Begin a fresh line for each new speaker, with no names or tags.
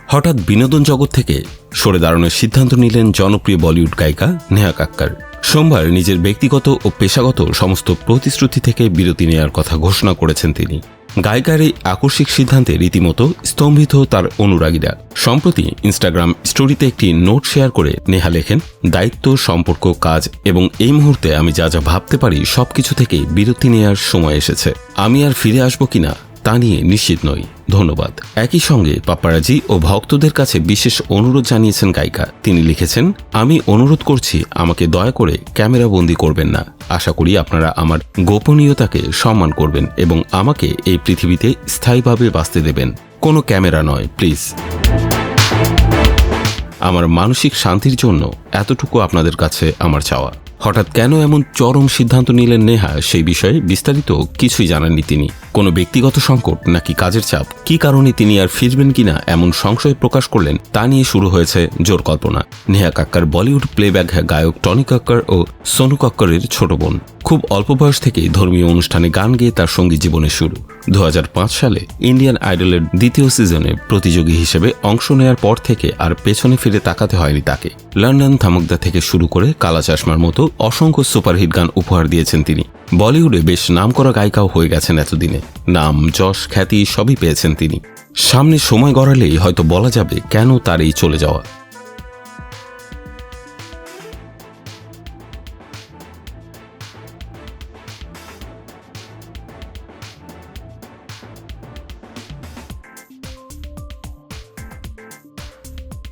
হঠাৎ বিনোদন জগৎ থেকে সরে দাঁড়ানোর সিদ্ধান্ত নিলেন জনপ্রিয় বলিউড গায়িকা নেহা কাক্কর। সোমবার নিজের ব্যক্তিগত ও পেশাগত সমস্ত প্রতিশ্রুতি থেকে বিরতি নেওয়ার কথা ঘোষণা করেছেন তিনি। গায়িকার এই আকস্মিক সিদ্ধান্তে রীতিমতো স্তম্ভিত তার অনুরাগীরা। সম্প্রতি ইনস্টাগ্রাম স্টোরিতে একটি নোট শেয়ার করে নেহা লেখেন, দায়িত্ব, সম্পর্ক, কাজ এবং এই মুহূর্তে আমি যা যা ভাবতে পারি সবকিছু থেকে বিরতি নেওয়ার সময় এসেছে। আমি আর ফিরে আসবো কিনা তা নিয়ে নিশ্চিত নই, ধন্যবাদ। একই সঙ্গে পাপ্পারাজি ও ভক্তদের কাছে বিশেষ অনুরোধ জানিয়েছেন গায়িকা। তিনি লিখেছেন, আমি অনুরোধ করছি আমাকে দয়া করে ক্যামেরাবন্দি করবেন না। আশা করি আপনারা আমার গোপনীয়তাকে সম্মান করবেন এবং আমাকে এই পৃথিবীতে স্থায়ীভাবে বাঁচতে দেবেন। কোনো ক্যামেরা নয়, প্লিজ। আমার মানসিক শান্তির জন্য এতটুকু আপনাদের কাছে আমার চাওয়া। হঠাৎ কেন এমন চরম সিদ্ধান্ত নিলেন নেহা, সেই বিষয়ে বিস্তারিত কিছুই জানাননি তিনি। কোনো ব্যক্তিগত সংকট নাকি কাজের চাপ, কি কারণে তিনি আর ফিরবেন কিনা এমন সংশয় প্রকাশ করলেন তা নিয়ে শুরু হয়েছে জোর কল্পনা। নেহা কাক্কর বলিউড প্লেব্যাক গায়ক টনি কাক্কর ও সোনু কাক্করের ছোট বোন। খুব অল্প বয়স থেকেই ধর্মীয় অনুষ্ঠানে গান গেয়ে তার সঙ্গীত জীবনের শুরু। 2005 সালে ইন্ডিয়ান আইডলের দ্বিতীয় সিজনে প্রতিযোগী হিসেবে অংশ নেয়ার পর থেকে আর পেছনে ফিরে তাকাতে হয়নি তাকে। লন্ডন থামকদা থেকে শুরু করে কালা চশমার মতো অসংখ্য সুপারহিট গান উপহার দিয়েছেন তিনি। বলিউডে বেশ নামকরা গায়িকাও হয়ে গেছেন এতদিনে। নাম, যশ, খ্যাতি সবই পেয়েছেন তিনি। সামনে সময় গড়ালেই হয়তো বলা যাবে কেন তার এই চলে যাওয়া।